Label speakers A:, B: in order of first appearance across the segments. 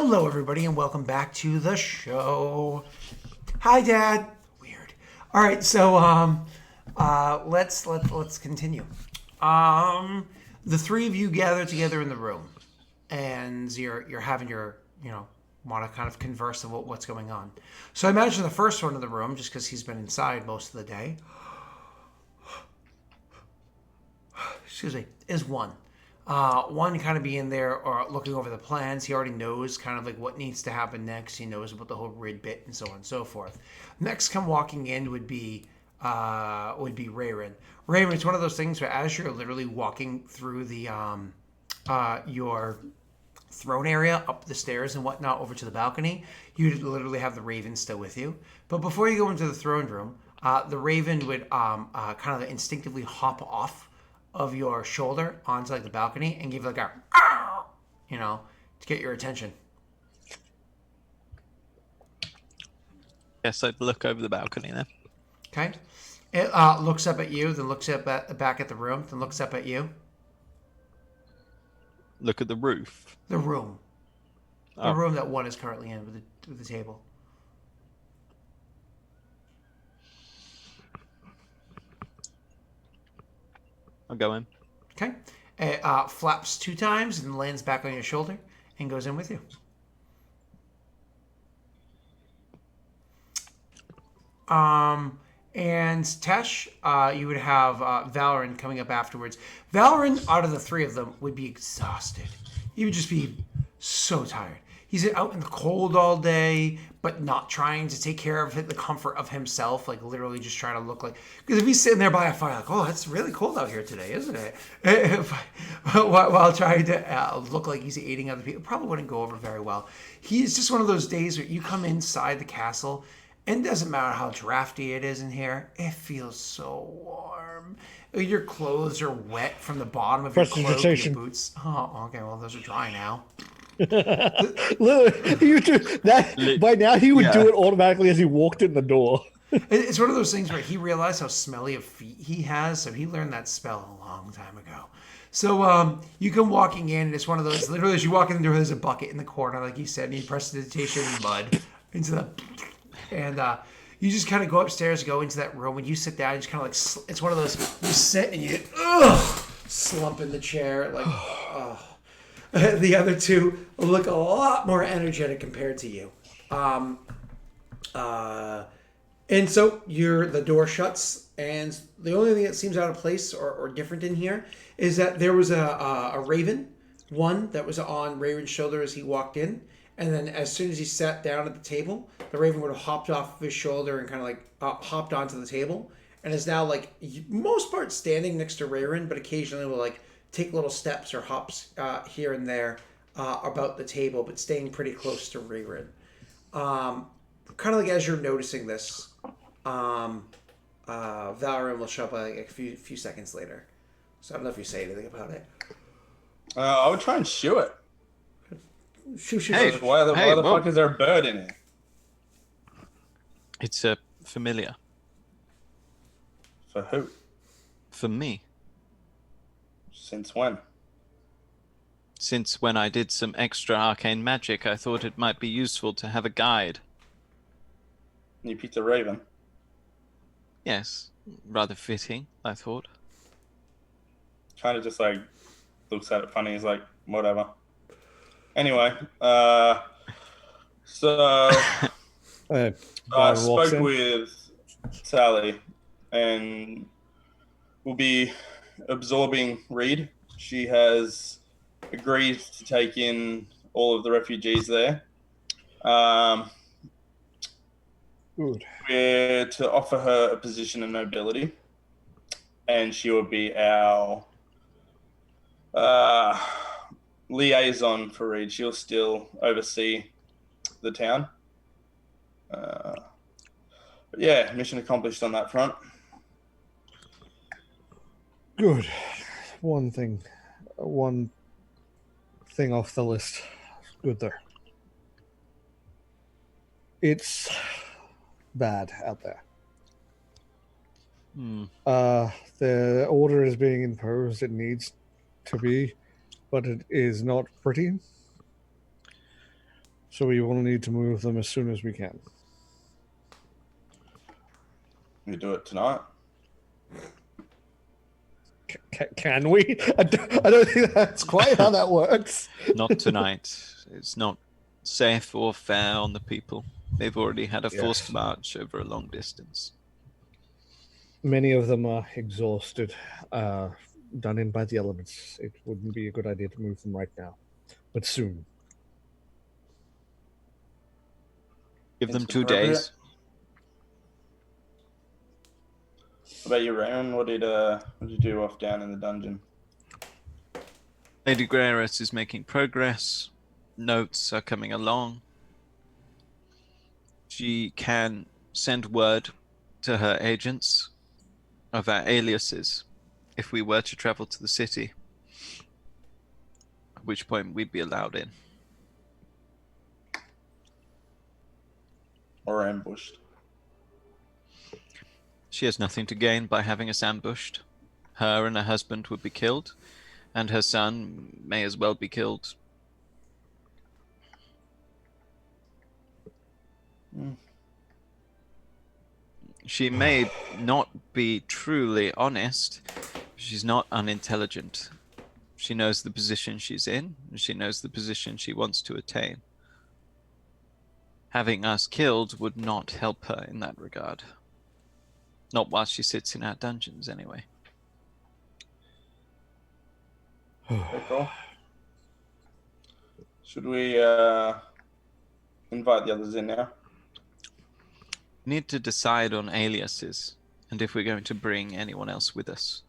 A: Hello, everybody, and welcome back to the show. Hi, Dad. Weird. All right, so let's continue. The three of you gather together in the room, and you're having your want to kind of converse about what's going on. So I imagine the first one in the room, just because he's been inside most of the day, excuse me, is one. One kind of being there or looking over the plans. He already knows kind of like what needs to happen next. He knows about the whole rid bit and so on and so forth. Next, come walking in would be Rayrin. Rayrin, it's one of those things where as you're literally walking through the your throne area up the stairs and whatnot over to the balcony, you literally have the Raven still with you. But before you go into the throne room, the Raven would kind of instinctively hop off of your shoulder onto like the balcony and give like a, to get your attention.
B: Yes, I'd look over the balcony then.
A: Okay. It looks up at you, then looks up back at the room, then looks up at you.
B: Look at the roof.
A: The room. The room that one is currently in with the table.
B: I'll go in.
A: Okay. It flaps 2 times and lands back on your shoulder and goes in with you. And Tesh, you would have Valoran coming up afterwards. Valoran, out of the 3 of them, would be exhausted. He would just be so tired. He's out in the cold all day, but not trying to take care of the comfort of himself, like literally just trying to look like... Because if he's sitting there by a fire, like, oh, it's really cold out here today, isn't it? While trying to look like he's aiding other people, probably wouldn't go over very well. He's just one of those days where you come inside the castle, and it doesn't matter how drafty it is in here, it feels so warm. Your clothes are wet from the bottom of your cloak and your boots. Oh, okay, well, those are dry now.
C: Literally, you do that by now. He would do it automatically as he walked in the door.
A: It's one of those things where he realized how smelly of feet he has, so he learned that spell a long time ago. So you come walking in, and it's one of those. Literally, as you walk in the door, there's a bucket in the corner, like you said, and you prestidigitation mud into the, and you just kind of go upstairs, go into that room, and you sit down. You just kind of like it's one of those. You sit and you slump in the chair, like. The other 2 look a lot more energetic compared to you. And so the door shuts, and the only thing that seems out of place or different in here is that there was a raven, one that was on Raven's shoulder as he walked in, and then as soon as he sat down at the table, the raven would have hopped off of his shoulder and kind of like hopped onto the table, and is now like most part standing next to Raven, but occasionally will like take little steps or hops here and there about the table, but staying pretty close to Rayrin. Kind of like as you're noticing this, Valoran will show up like a few seconds later. So I don't know if you say anything about it.
D: I would try and shoo it.
A: Shoot.
D: Hey, why the fuck is there a bird in here?
B: It's a familiar.
D: For who?
B: For me.
D: Since when?
B: Since when I did some extra arcane magic, I thought it might be useful to have a guide.
D: You picked a raven?
B: Yes, rather fitting, I thought.
D: Kind of just like looks at it funny. He's like, whatever. Anyway, so I spoke with Sally, and we'll be absorbing Reed. She has agreed to take in all of the refugees there.
C: Good.
D: We're to offer her a position of nobility, and she will be our liaison for Reed. She'll still oversee the town. But yeah, mission accomplished on that front.
C: Good. One thing off the list. Good there. It's bad out there. The order is being imposed. It needs to be, but it is not pretty. So we will need to move them as soon as we can.
D: We do it tonight.
C: Can we? I don't think that's quite how that works.
B: Not tonight. It's not safe or fair on the people. They've already had a forced
C: Yes.
B: march over a long distance.
C: Many of them are exhausted, done in by the elements. It wouldn't be a good idea to move them right now, but soon.
B: Give them
D: It's
B: 2
D: appropriate.
B: days.
D: What about you, Raymond? What did you do off down in the dungeon?
B: Lady Graris is making progress. Notes are coming along. She can send word to her agents of our aliases if we were to travel to the city, at which point we'd be allowed in.
D: Or ambushed?
B: She has nothing to gain by having us ambushed. Her and her husband would be killed, and her son may as well be killed. She may not be truly honest. She's not unintelligent. She knows the position she's in, and she knows the position she wants to attain. Having us killed would not help her in that regard. Not while she sits in our dungeons, anyway.
D: Okay, cool. Should we invite the others in now?
B: We need to decide on aliases, and if we're going to bring anyone else with us.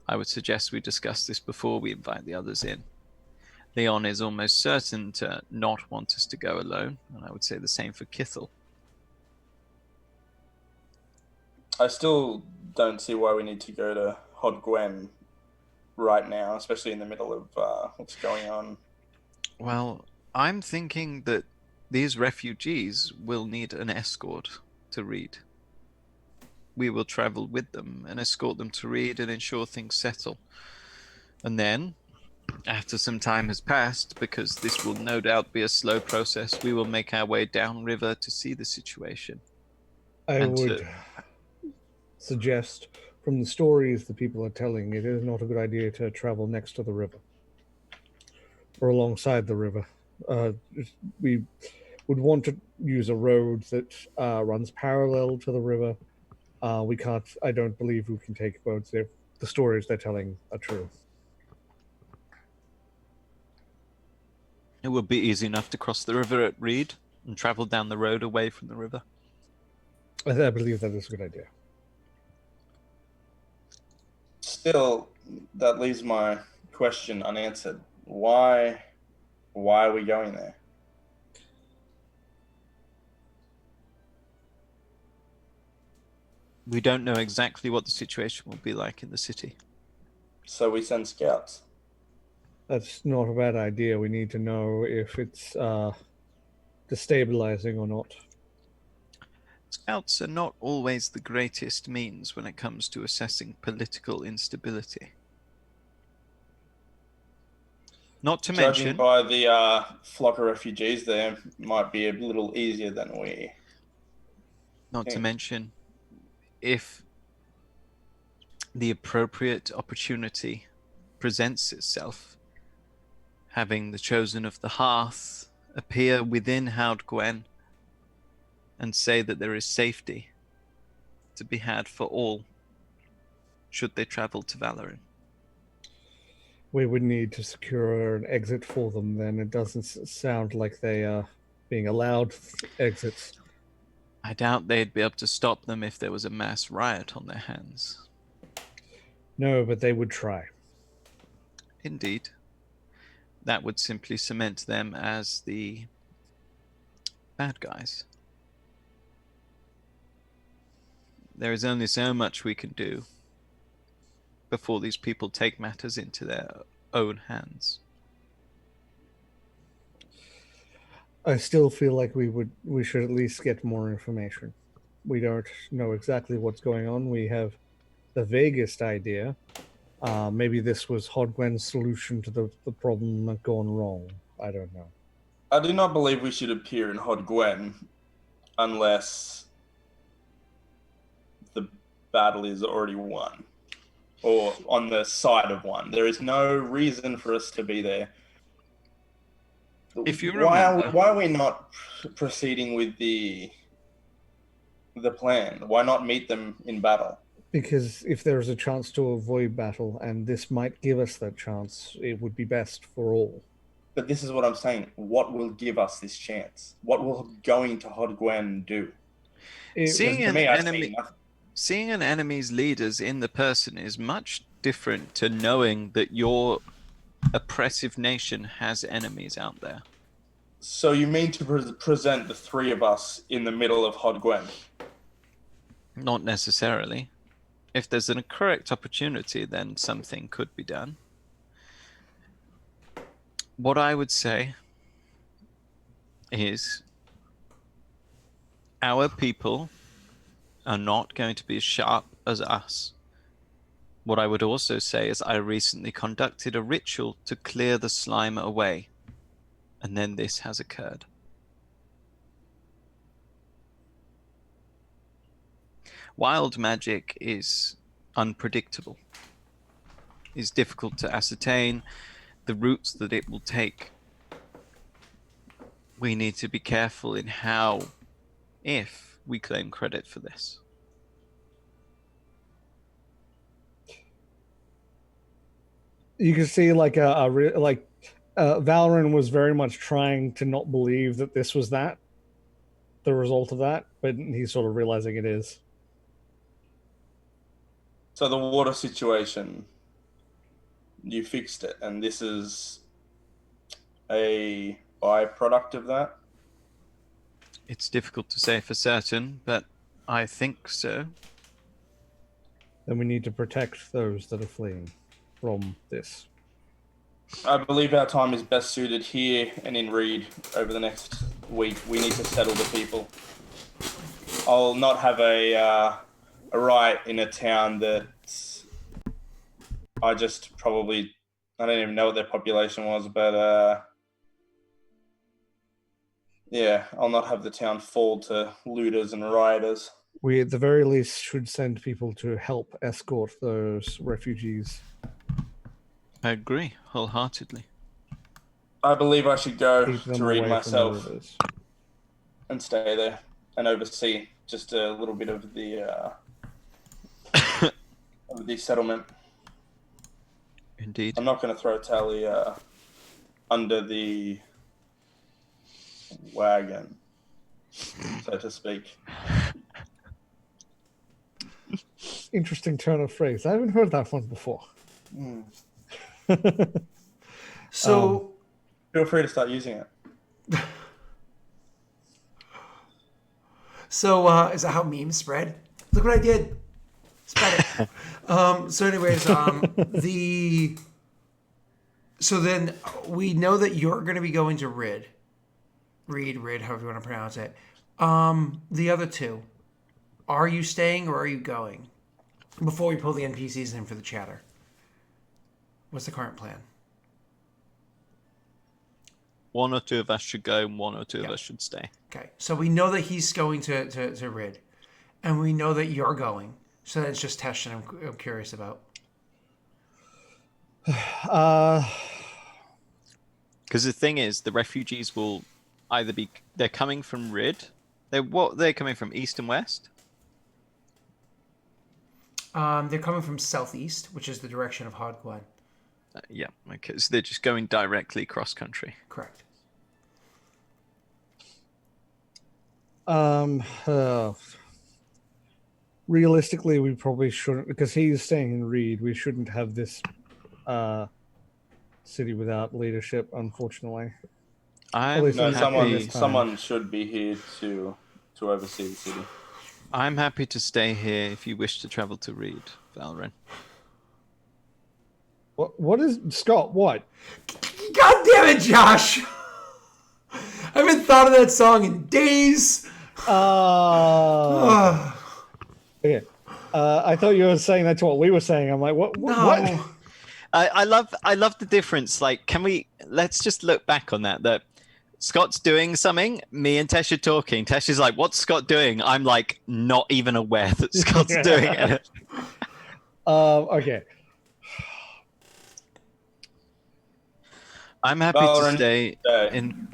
B: I would suggest we discuss this before we invite the others in. Leon is almost certain to not want us to go alone, and I would say the same for Kithel.
D: I still don't see why we need to go to Hod Gwen right now, especially in the middle of what's going on.
B: Well, I'm thinking that these refugees will need an escort to Reed. We will travel with them and escort them to Reed and ensure things settle. And then, after some time has passed, because this will no doubt be a slow process, we will make our way downriver to see the situation.
C: I
B: And
C: would suggest, from the stories the people are telling, it is not a good idea to travel next to the river or alongside the river. We would want to use a road that runs parallel to the river. We can't. I don't believe we can take boats if the stories they're telling are true.
B: It would be easy enough to cross the river at Reed and travel down the road away from the river.
C: I believe that is a good idea.
D: Still, that leaves my question unanswered. Why are we going there?
B: We don't know exactly what the situation will be like in the city.
D: So we send scouts.
C: That's not a bad idea. We need to know if it's destabilizing or not.
B: Scouts are not always the greatest means when it comes to assessing political instability. Not to
D: Judging
B: mention,
D: by the flock of refugees there, might be a little easier than we
B: not to
D: think.
B: mention, if the appropriate opportunity presents itself, having the Chosen of the Hearth appear within Haud Gwen and say that there is safety to be had for all should they travel to Valorin.
C: We would need to secure an exit for them then. It doesn't sound like they are being allowed exits.
B: I doubt they'd be able to stop them if there was a mass riot on their hands.
C: No, but they would try.
B: Indeed. That would simply cement them as the bad guys. There is only so much we can do before these people take matters into their own hands.
C: I still feel like we should at least get more information. We don't know exactly what's going on. We have the vaguest idea. Maybe this was Hodgwen's solution to the problem that gone wrong. I don't know.
D: I do not believe we should appear in Hod Gwen unless the battle is already won, or on the side of one. There is no reason for us to be there.
B: If you
D: why
B: remember,
D: are we not proceeding with the plan? Why not meet them in battle?
C: Because if there is a chance to avoid battle, and this might give us that chance, it would be best for all.
D: But this is what I'm saying. What will give us this chance? What will going to Hod Gwen do?
B: seeing
D: To
B: an
D: me, I see
B: enemy,
D: nothing.
B: seeing an enemy's leaders in the person is much different to knowing that your oppressive nation has enemies out there.
D: So you mean to present the three of us in the middle of Hod Gwen?
B: Not necessarily. If there's a correct opportunity, then something could be done. What I would say is our people are not going to be as sharp as us. What I would also say is I recently conducted a ritual to clear the slime away, and then this has occurred. Wild magic is unpredictable. It's difficult to ascertain the routes that it will take. We need to be careful in how, if we claim credit for this.
C: You can see Valorant was very much trying to not believe that this was the result of that, but he's sort of realizing it is.
D: So the water situation, you fixed it, and this is a byproduct of that?
B: It's difficult to say for certain, but I think so.
C: Then we need to protect those that are fleeing from this.
D: I believe our time is best suited here and in Reed over the next week. We need to settle the people. I'll not have a riot in a town that I don't even know what their population was, but yeah, I'll not have the town fall to looters and rioters.
C: We, at the very least, should send people to help escort those refugees.
B: I agree wholeheartedly.
D: I believe I should go
C: Keep them
D: to Reed
C: away from the
D: myself
C: rivers.
D: and stay there and oversee just a little bit of the of the settlement.
B: Indeed.
D: I'm not going to throw Tally under the wagon, so to speak.
C: Interesting turn of phrase. I haven't heard that one before.
A: So
D: Feel free to start using it.
A: So is that how memes spread? Look what I did. Spread it. So anyways, so then we know that you're going to be going to Reed, however you want to pronounce it. The other two, are you staying or are you going? Before we pull the NPCs in for the chatter, what's the current plan?
B: One or two of us should go, and one or two of us should stay.
A: Okay, so we know that he's going to Reed, and we know that you're going. So that's just Tesh and I'm curious about.
B: Because the thing is, the refugees will either they're coming from Reed. They're coming from east and west.
A: They're coming from southeast, which is the direction of Hod Gwen.
B: Yeah, okay. So they're just going directly cross country.
A: Correct.
C: Realistically, we probably shouldn't, because he's staying in Reed. We shouldn't have this city without leadership, unfortunately.
D: Someone should be here to oversee the city.
B: I'm happy to stay here if you wish to travel to Reed, Valorant.
C: What is Scott? What?
A: God damn it, Josh! I haven't thought of that song in days.
C: Okay. I thought you were saying that's what we were saying. I'm like, what?
A: No.
C: What?
B: I love the difference. Like, let's just look back on that Scott's doing something. Me and Tesh are talking. Tesh is like, "What's Scott doing?" I'm like, not even aware that Scott's doing it.
C: Okay.
B: I'm happy to
D: Valorant,
B: stay in.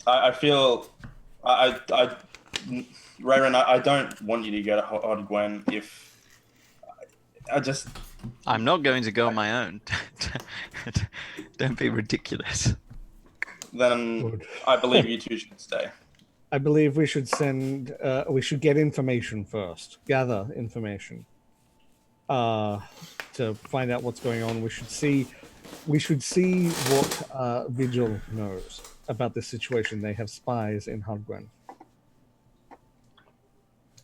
D: I feel, Rayron, I don't want you to go on Gwen if I just.
B: I'm not going to go on my own. Don't be ridiculous.
D: Then
C: Good.
D: I believe you two should stay.
C: I believe we should send. We should get information first. Gather information. To find out what's going on, we should see. We should see what Vigil knows about this situation. They have spies in Hardgren.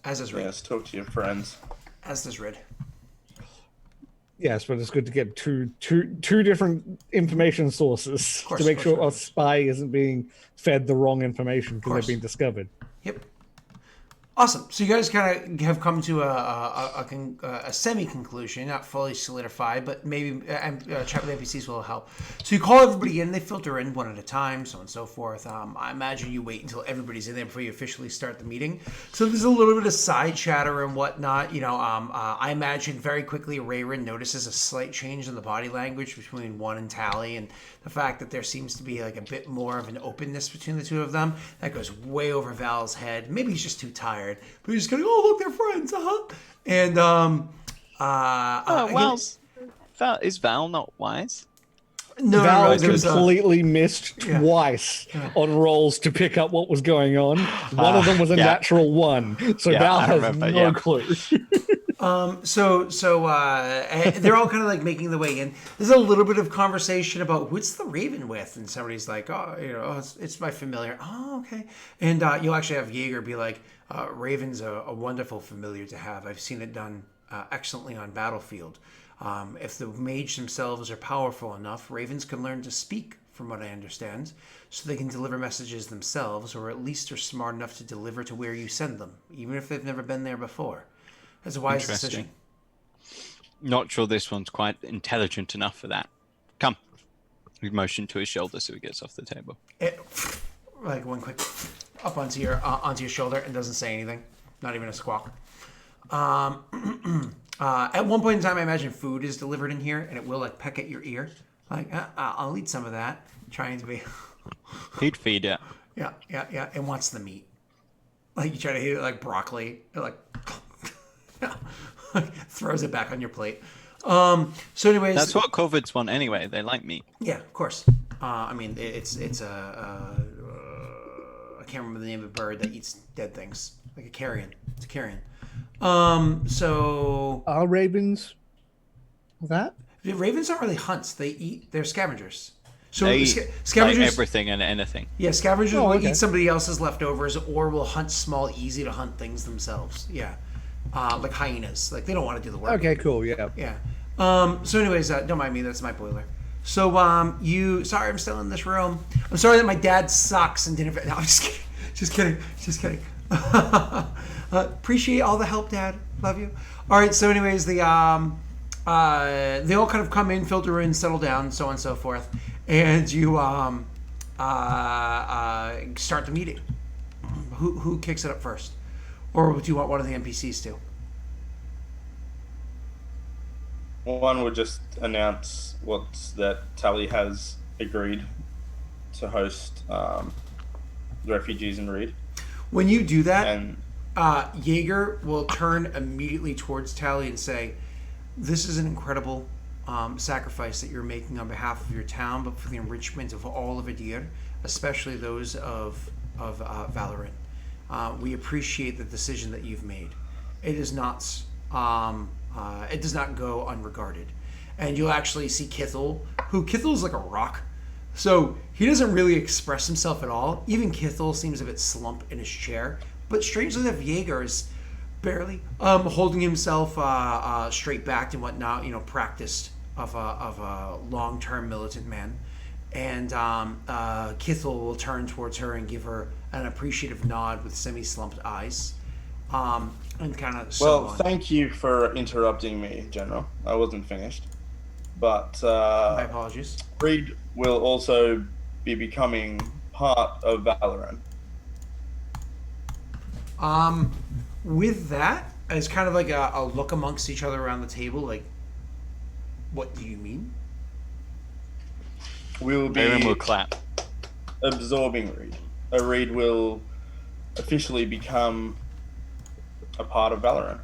A: As is Red.
D: Yes, talk to your friends.
A: As does Red.
C: Yes, but it's good to get two different information sources
A: Of course,
C: to make
A: of
C: sure
A: course.
C: our spy isn't being fed the wrong information because
A: course.
C: they've been discovered.
A: Yep. Awesome. So you guys kind of have come to a semi-conclusion, not fully solidified, but maybe chat with NPCs will help. So you call everybody in, they filter in one at a time, so on and so forth. I imagine you wait until everybody's in there before you officially start the meeting. So there's a little bit of side chatter and whatnot. I imagine very quickly Rayron notices a slight change in the body language between One and Tally, and the fact that there seems to be like a bit more of an openness between the two of them. That goes way over Val's head. Maybe he's just too tired. But he's just going, oh, look, they're friends, And,
B: Val, is Val not wise?
C: Val
A: there was
C: completely missed twice on rolls to pick up what was going on. One of them was a natural one, so Val has no clue.
A: So they're all kind of like making the way in. There's a little bit of conversation about what's the Raven with, and somebody's like, it's my familiar. Oh, okay. And you'll actually have Jaeger be like, Raven's a wonderful familiar to have. I've seen it done excellently on battlefield. If the mage themselves are powerful enough, Ravens can learn to speak, from what I understand, so they can deliver messages themselves, or at least are smart enough to deliver to where you send them, even if they've never been there before. That's a wise decision.
B: Not sure this one's quite intelligent enough for that. Come. We motion to his shoulder so he gets off the table.
A: Like one quick up onto your shoulder and doesn't say anything. Not even a squawk. At one point in time, I imagine food is delivered in here, and it will like peck at your ear. Like, I'll eat some of that. Trying to be.
B: He'd feed it.
A: Yeah. It wants the meat. Like you try to eat it like broccoli. It like throws it back on your plate. So anyways,
B: that's what COVIDs want anyway. They like meat.
A: Yeah, of course. I mean, it's a I can't remember the name of the bird that eats dead things, like a carrion. It's a carrion. So
C: Are ravens that?
A: the ravens aren't really hunts. They're scavengers. So
B: They eat
A: scavengers,
B: like everything and anything.
A: yeah, scavengers will
C: okay.
A: eat somebody else's leftovers, or will hunt small, easy to hunt things themselves. Yeah, like hyenas. Like they don't want to do the work.
C: Okay, cool. Yeah.
A: Yeah. So anyways, don't mind me. That's my boiler. So sorry, I'm still in this room. I'm sorry that my dad sucks and didn't. No, I'm just kidding. Just kidding. Appreciate all the help, Dad. Love you. All right. So anyways, they all kind of come in, filter in, settle down, so on and so forth, and you start the meeting. Who kicks it up first, or do you want one of the NPCs to?
D: One would just announce that Tally has agreed to host the refugees in Reed.
A: When you do that,
D: And
A: Jaeger will turn immediately towards Tally and say, "This is an incredible sacrifice that you're making on behalf of your town, but for the enrichment of all of Idir, especially those of Valorant. We appreciate the decision that you've made. It is not it does not go unregarded." And you'll actually see Kithel's like a rock. So he doesn't really express himself at all. Even Kithel seems a bit slumped in his chair. But strangely enough, Jaeger is barely holding himself straight backed and whatnot, practiced of a long-term militant man. And Kithel will turn towards her and give her an appreciative nod with semi-slumped eyes. And kind of
D: well, thank you for interrupting me, General. I wasn't finished. but
A: My apologies.
D: Reed will also be becoming part of Valorant.
A: With that, it's kind of like a look amongst each other around the table. Like, what do you mean?
D: We will
B: Everyone
D: be
B: will clap.
D: absorbing Reed. Reed will officially become a part of Valorant.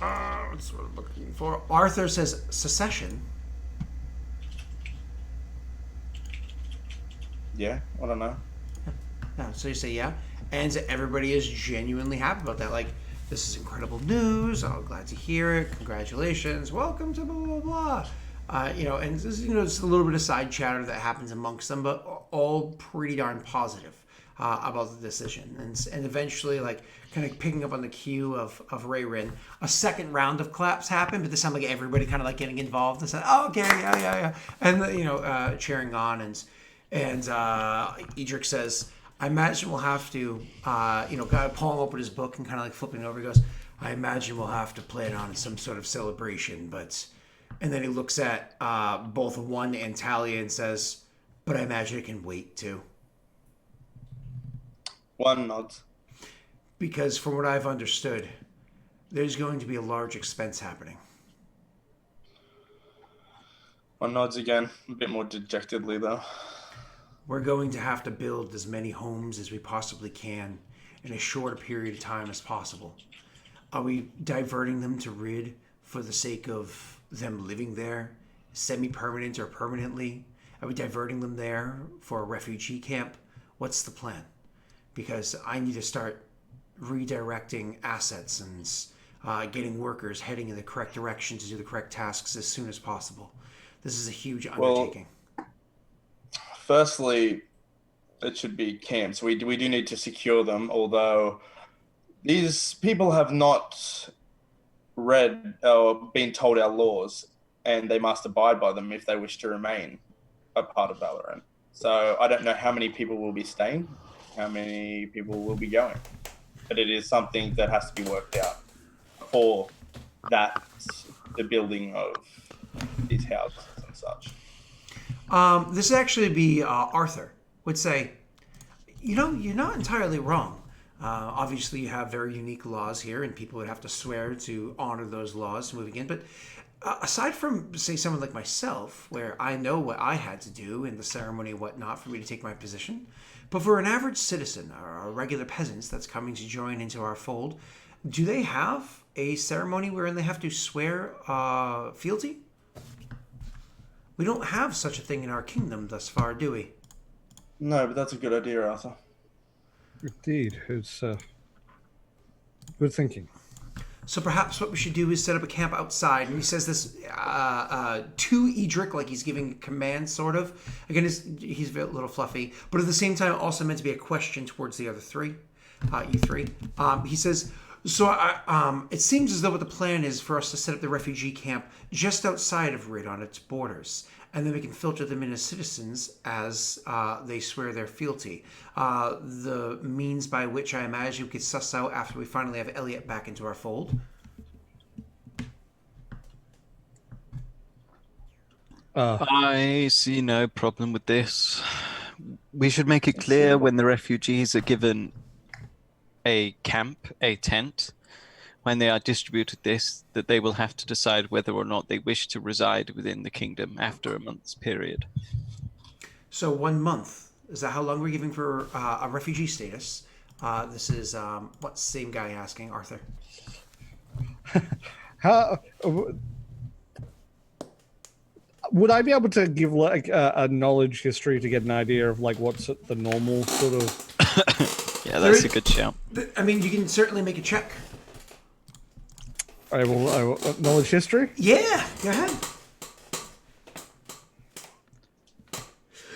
A: That's what I'm looking for. Arthur says secession.
D: Yeah, I don't know.
A: Yeah, so you say yeah, and everybody is genuinely happy about that. Like, this is incredible news. I'm glad to hear it. Congratulations. Welcome to blah blah blah. And this, it's a little bit of side chatter that happens amongst them, but all pretty darn positive about the decision. And eventually, like, kind of picking up on the cue of Ray Rin, a second round of claps happen, but this time, like, everybody kind of like getting involved and saying, "Oh, okay, yeah," and cheering on, and Edric says, "I imagine we'll have to, kind of pulling open his book and kind of like flipping it over. He goes, I imagine we'll have to play it on some sort of celebration, but." And then he looks at both One and Talia and says, "But I imagine it can wait too."
D: One nods.
A: Because from what I've understood, there's going to be a large expense happening.
D: One nods again, a bit more dejectedly though.
A: We're going to have to build as many homes as we possibly can in as short a period of time as possible. Are we diverting them to Rid for the sake of them living there, semi-permanent or permanently? Are we diverting them there for a refugee camp? What's the plan? Because I need to start redirecting assets and getting workers heading in the correct direction to do the correct tasks as soon as possible. This is a huge undertaking.
D: Firstly, it should be camps. We do need to secure them, although these people have not read or been told our laws, and they must abide by them if they wish to remain a part of Valorant. So I don't know how many people will be staying, how many people will be going, but it is something that has to be worked out for the building of these houses and such.
A: This would actually be Arthur would say, you're not entirely wrong. Obviously, you have very unique laws here, and people would have to swear to honor those laws moving in. But aside from, say, someone like myself, where I know what I had to do in the ceremony and whatnot for me to take my position, but for an average citizen or a regular peasant that's coming to join into our fold, do they have a ceremony wherein they have to swear fealty? We don't have such a thing in our kingdom thus far, do we?
D: No, but that's a good idea, Arthur.
C: Indeed, it's good thinking.
A: So perhaps what we should do is set up a camp outside. And he says this to Edric, like he's giving a command, sort of. Again, he's a little fluffy, but at the same time, also meant to be a question towards the other three, you three. He says, so it seems as though what the plan is for us to set up the refugee camp just outside of Rid on its borders. And then we can filter them in as citizens as they swear their fealty. The means by which I imagine we could suss out after we finally have Elliot back into our fold.
B: I see no problem with this. We should make it clear when the refugees are given a camp, a tent, when they are distributed this, that they will have to decide whether or not they wish to reside within the kingdom after a month's period.
A: So 1 month. Is that how long we're giving for a refugee status? This is, what's the same guy asking, Arthur?
C: How would I be able to give like a knowledge history to get an idea of like what's the normal sort of?
B: Yeah, that's a good shout.
A: I mean, you can certainly make a check.
C: I will knowledge history.
A: Yeah, go ahead.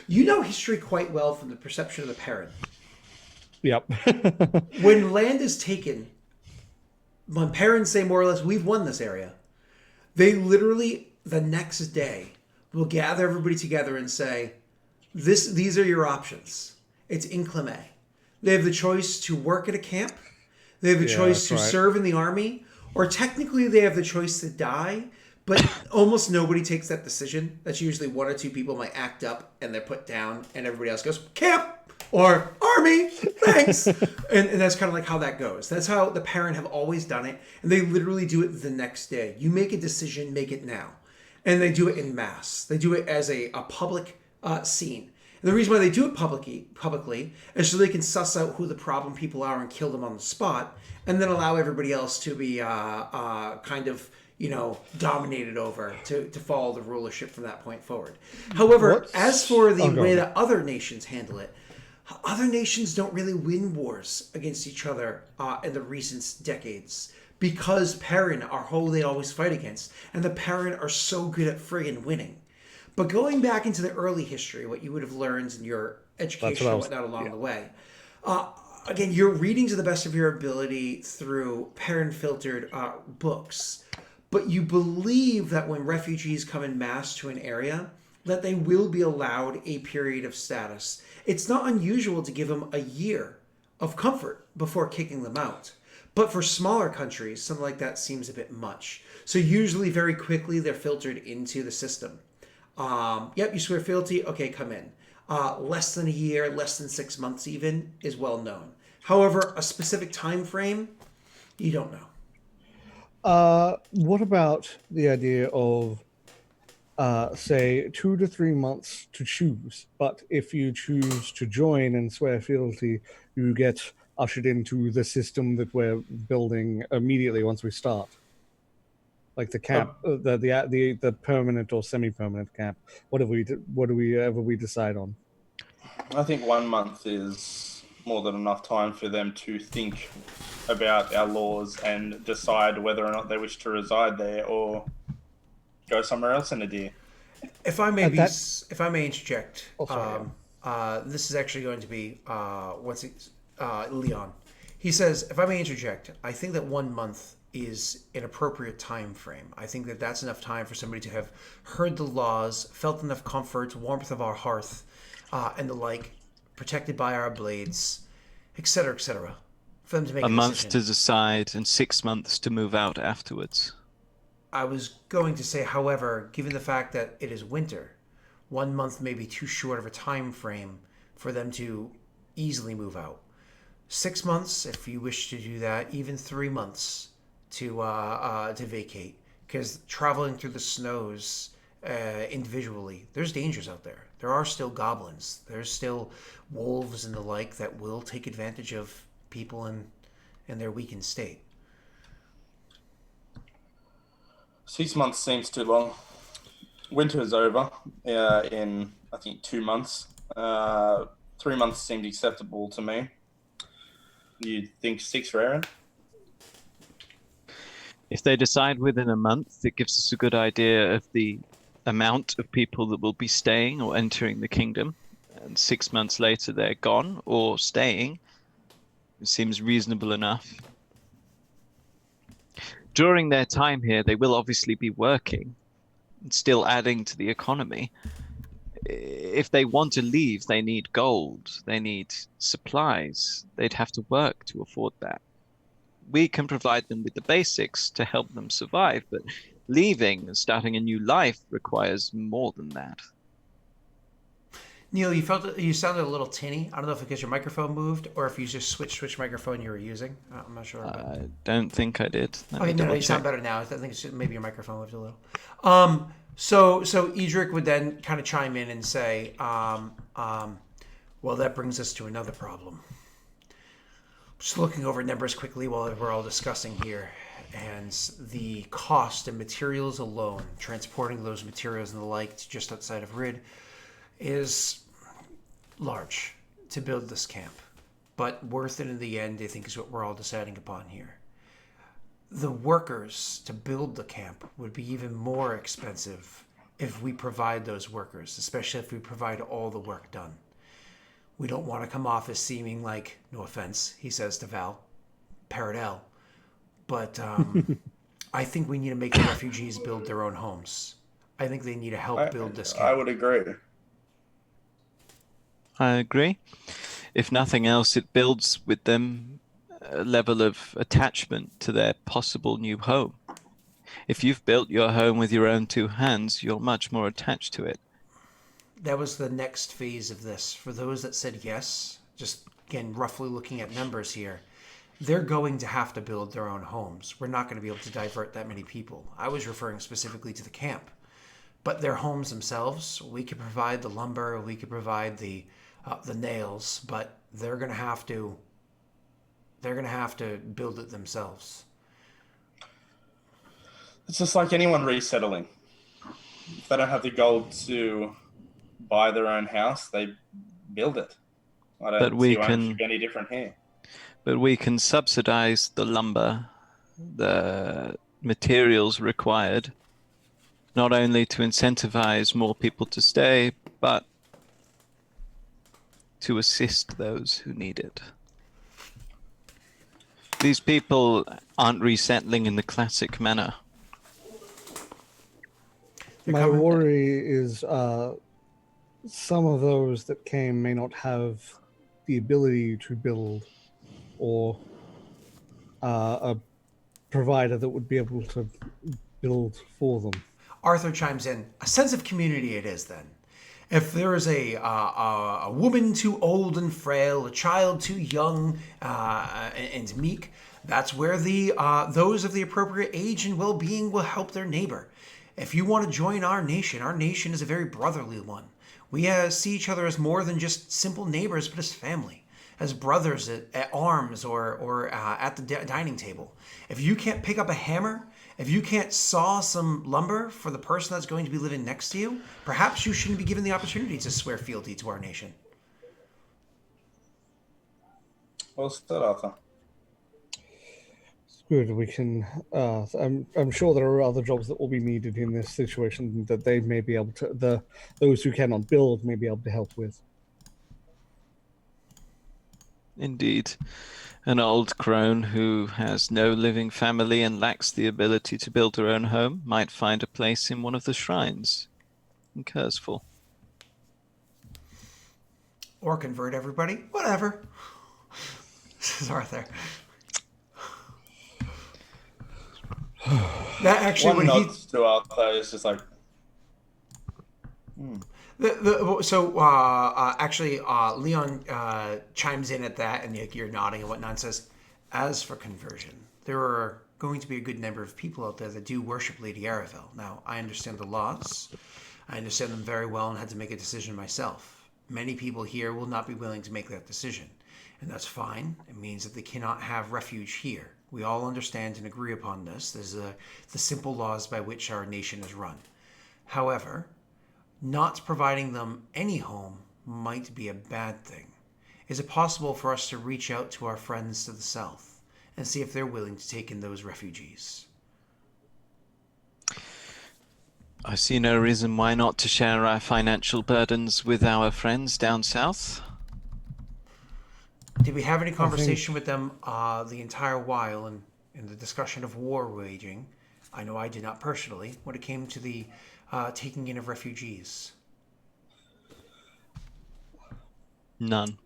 A: You know history quite well from the perception of the parent.
C: Yep.
A: When land is taken, when parents say more or less, we've won this area, they literally, the next day, will gather everybody together and say, these are your options. It's inclement. They have the choice to work at a camp. They have the choice to serve in the army. Or technically they have the choice to die, But almost nobody takes that decision. That's usually one or two people might act up and they're put down, and everybody else goes, camp! Or army, thanks. and that's kind of like how that goes. That's how the parent have always done it, and they literally do it the next day. You make a decision, make it now. And they do it in mass. They do it as a public scene. And the reason why they do it publicly is so they can suss out who the problem people are and kill them on the spot, and then allow everybody else to be kind of, dominated over to follow the rulership from that point forward. However, as for the way that other nations handle it, other nations don't really win wars against each other in the recent decades because Perrin are who they always fight against, and the Perrin are so good at friggin' winning. But going back into the early history, what you would have learned in your education and whatnot along the way, again, you're reading to the best of your ability through Perrin-filtered books, but you believe that when refugees come in mass to an area, that they will be allowed a period of status. It's not unusual to give them a year of comfort before kicking them out. But for smaller countries, something like that seems a bit much. So usually very quickly they're filtered into the system. Yep, you swear fealty, okay, come in. Less than a year, less than 6 months even, is well known. However, a specific time frame, you don't know.
C: What about the idea of say 2 to 3 months to choose, but if you choose to join and swear fealty, you get ushered into the system that we're building immediately once we start, like the cap, the permanent or semi-permanent cap. What do we decide on?
D: I think 1 month is more than enough time for them to think about our laws and decide whether or not they wish to reside there or go somewhere else in Idir.
A: If I may interject, this is actually going to be Leon. He says, if I may interject, I think that 1 month is an appropriate time frame. I think that that's enough time for somebody to have heard the laws, felt enough comfort, warmth of our hearth, and the like, protected by our blades, etc., for them to make a
B: month
A: decision.
B: to decide and 6 months to move out afterwards.
A: I was going to say, however, given the fact that it is winter, 1 month may be too short of a time frame for them to easily move out. 6 months, if you wish to do that, even 3 months to vacate, because traveling through the snows individually, there's dangers out there. There are still goblins. There's still wolves and the like that will take advantage of people in their weakened state.
D: 6 months seems too long. Winter is over in, I think, 2 months. 3 months seemed acceptable to me. You think 6, Raren?
B: If they decide within a month, it gives us a good idea of the amount of people that will be staying or entering the kingdom. And 6 months later, they're gone or staying. It seems reasonable enough. During their time here, they will obviously be working and still adding to the economy. If they want to leave, they need gold, they need supplies. They'd have to work to afford that. We can provide them with the basics to help them survive, but leaving and starting a new life requires more than that.
A: Neil, you sounded a little tinny. I don't know if it's because your microphone moved or if you just switched microphone you were using. I'm not sure.
B: I don't think I did.
A: No, you sound better now. I think it's just maybe your microphone moved a little. So Edric would then kind of chime in and say, well, that brings us to another problem. Just looking over numbers quickly while we're all discussing here, and the cost of materials alone, transporting those materials and the like to just outside of Rid, is large to build this camp, but worth it in the end, I think, is what we're all deciding upon here. The workers to build the camp would be even more expensive if we provide those workers, especially if we provide all the work done. We don't want to come off as seeming like, no offense, he says to Val, Paradel, but I think we need to make the refugees build their own homes. I think they need to help build this camp.
D: I would agree.
B: I agree. If nothing else, it builds with them a level of attachment to their possible new home. If you've built your home with your own two hands, you're much more attached to it.
A: That was the next phase of this. For those that said yes, just again, roughly looking at numbers here, they're going to have to build their own homes. We're not going to be able to divert that many people. I was referring specifically to the camp. But their homes themselves, we could provide the lumber, we could provide the nails, but they're going to have to build it themselves.
D: It's just like anyone resettling. If they don't have the gold to buy their own house, they build it. I don't see why it should be any different here.
B: But we can subsidize the lumber, the materials required, not only to incentivize more people to stay, but to assist those who need it. These people aren't resettling in the classic manner.
C: My worry is some of those that came may not have the ability to build, or a provider that would be able to build for them.
A: Arthur chimes in. A sense of community it is then. If there is a woman too old and frail, a child too young and meek, that's where those of the appropriate age and well-being will help their neighbor. If you want to join our nation is a very brotherly one. We see each other as more than just simple neighbors, but as family, as brothers at arms or at the dining table. If you can't pick up a hammer, if you can't saw some lumber for the person that's going to be living next to you, perhaps you shouldn't be given the opportunity to swear fealty to our nation.
D: Well said, Arthur.
C: Good. We can. I'm sure there are other jobs that will be needed in this situation that they may be able to. Those who cannot build may be able to help with.
B: Indeed. An old crone who has no living family and lacks the ability to build her own home might find a place in one of the shrines in Curseful.
A: Or convert everybody. Whatever. This is Arthur. That actually,
D: one nod to Arthur is just like.
A: Leon chimes in at that, and you're nodding and whatnot, and says, as for conversion, there are going to be a good number of people out there that do worship Lady Aravel. Now, I understand the laws. I understand them very well and had to make a decision myself. Many people here will not be willing to make that decision, and that's fine. It means that they cannot have refuge here. We all understand and agree upon this. There's the simple laws by which our nation is run. However, not providing them any home might be a bad thing. Is it possible for us to reach out to our friends to the south and see if they're willing to take in those refugees?
B: I see no reason why not to share our financial burdens with our friends down south.
A: Did we have any conversation with them the entire while in the discussion of war waging? I know I did not personally, when it came to the taking in of refugees.
B: None.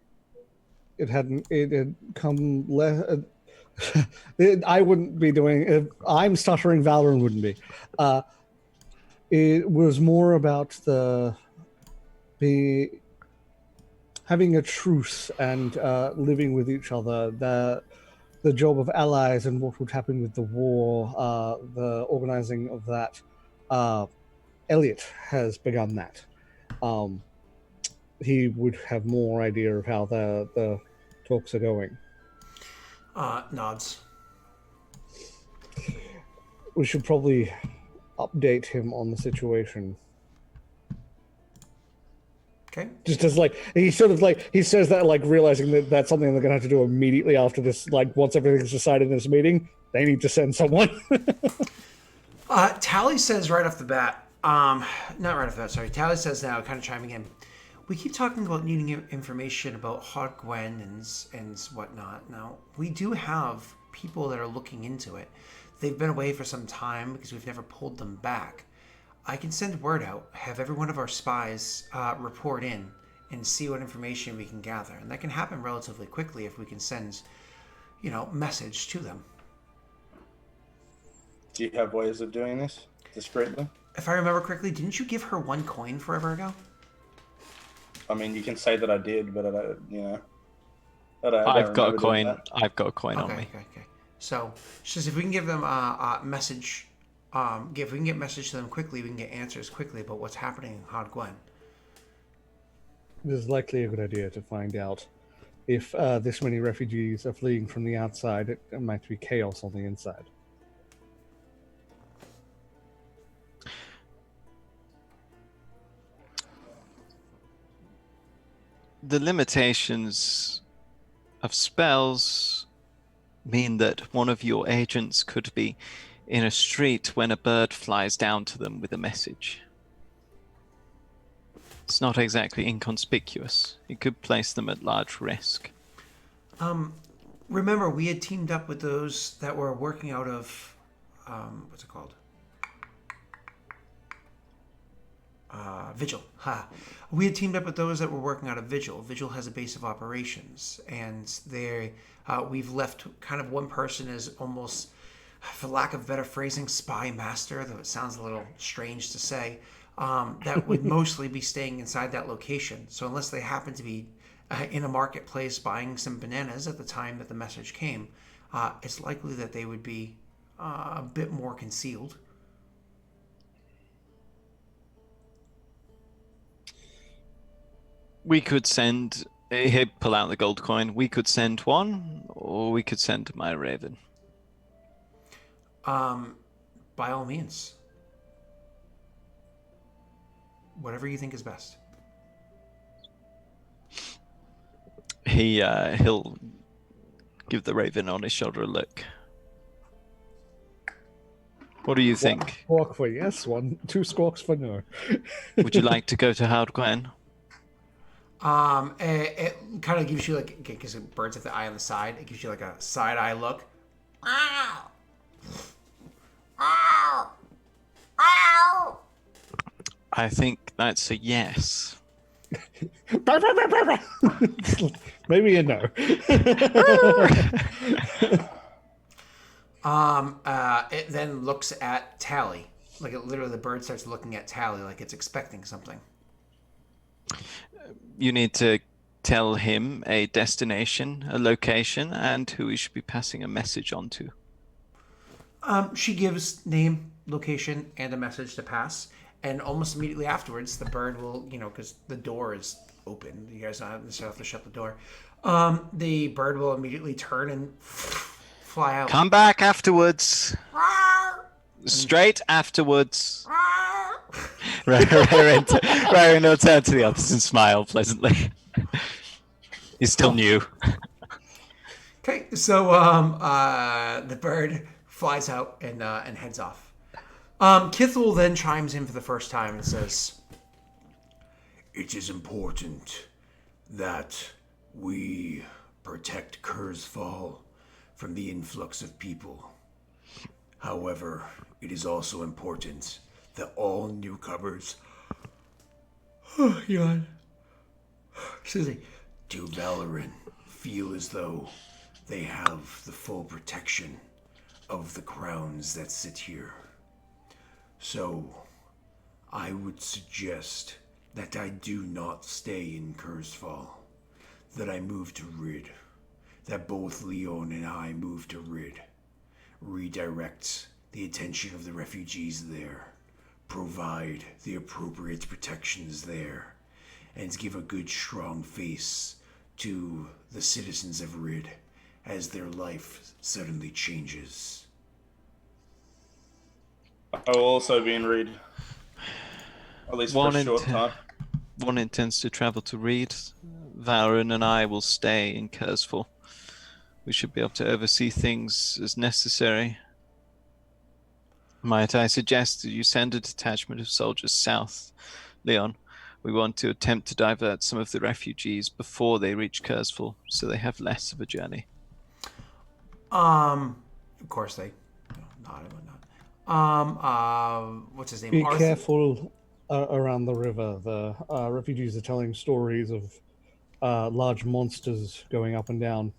C: It had come less. I wouldn't be doing it. I'm stuttering. Valorant wouldn't be. It was more about having a truce and living with each other. The job of allies and what would happen with the war, the organizing of that. Elliot has begun that. He would have more idea of how the talks are going.
A: Nods.
C: We should probably update him on the situation.
A: Okay.
C: Just as he says that realizing that that's something they're gonna have to do immediately after this. Once everything's decided in this meeting, they need to send someone.
A: Tally says right off the bat. Not right off the bat. Sorry. Tally says now, kind of chiming in. We keep talking about needing information about Hot Gwen and whatnot. Now, we do have people that are looking into it. They've been away for some time because we've never pulled them back. I can send word out, have every one of our spies report in, and see what information we can gather. And that can happen relatively quickly if we can send, message to them.
D: Do you have ways of doing this discreetly?
A: If I remember correctly, didn't you give her 1 coin forever ago?
D: I mean, you can say that I did, but I don't, I don't
B: I've got a
D: remember doing
B: coin.
D: that.
B: I've got a coin
A: Okay,
B: on me.
A: okay. So she says if we can give them a message, if we can get message to them quickly, we can get answers quickly about what's happening in Hod Gwen.
C: It is likely a good idea to find out if this many refugees are fleeing from the outside. It might be chaos on the inside.
B: The limitations of spells mean that one of your agents could be in a street when a bird flies down to them with a message. It's not exactly inconspicuous. It could place them at large risk.
A: Remember, we had teamed up with those that were working out of, what's it called? Vigil. Ha. We had teamed up with those that were working out of Vigil. Vigil has a base of operations, and we've left kind of one person as almost, for lack of better phrasing, spy master, though it sounds a little strange to say, that would mostly be staying inside that location. So unless they happen to be in a marketplace buying some bananas at the time that the message came, it's likely that they would be a bit more concealed.
B: We could send... Here, pull out the gold coin. We could send one, or we could send my raven.
A: By all means. Whatever you think is best.
B: He'll give the raven on his shoulder a look. What do you think?
C: Squawk for yes, 2 squawks for no.
B: Would you like to go to Hard Gwen?
A: It kind of gives you like, because birds have the eye on the side, it gives you like a side eye look.
B: I think that's a yes.
C: Maybe a no.
A: It then looks at Tally. Like literally the bird starts looking at Tally like it's expecting something.
B: You need to tell him a destination, a location, and who he should be passing a message on to.
A: She gives name, location, and a message to pass. And almost immediately afterwards, the bird will, because the door is open. You guys don't necessarily have to shut the door. The bird will immediately turn and fly out.
B: Come back afterwards. Straight afterwards. Ryan will turn to the others and smile pleasantly. He's still new.
A: Okay, so the bird flies out and heads off. Kithel then chimes in for the first time and says, "It is important that we protect Kurzfall from the influx of people. However, it is also important that all newcomers to Valorant feel as though they have the full protection of the crowns that sit here. So, I would suggest that I do not stay in Kurzfall, that I move to Rid, that both Leon and I move to Rid, redirect the attention of the refugees there, provide the appropriate protections there, and give a good strong face to the citizens of Rid as their life suddenly changes."
D: I will also be in Reed. At least for a short time.
B: One intends to travel to Reed. Valorant and I will stay in Kurzfall. We should be able to oversee things as necessary. Might I suggest that you send a detachment of soldiers south, Leon? We want to attempt to divert some of the refugees before they reach Kurzfall, so they have less of a journey.
A: Of course they nod and whatnot. What's his name?
C: Be
A: Arthur.
C: careful around the river. The refugees are telling stories of large monsters going up and down.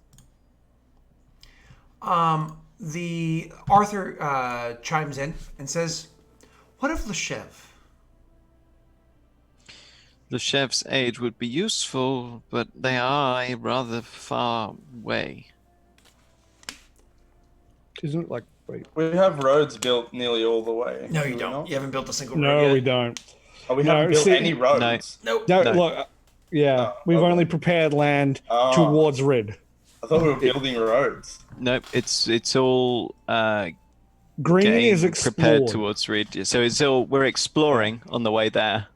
A: The Arthur chimes in and says, "What of Leshev?"
B: Leshev's aid would be useful, but they are a rather far way.
C: Isn't it like wait?
D: We have roads built nearly all the way.
A: No,
D: do
A: you
D: we
A: don't.
D: not?
A: You haven't built a single road
C: No,
A: yet.
C: we don't.
D: Oh, we
C: No,
D: haven't built
C: see-
D: any roads.
A: Nope.
C: No,
B: No.
C: look. Yeah,
D: Oh,
C: we've
D: okay.
C: only prepared land
D: Oh.
C: towards Rid.
D: I thought we were building roads.
B: Nope, it's all
C: Green
B: getting
C: is
B: prepared
C: explored.
B: towards Reed. So it's all we're exploring on the way there.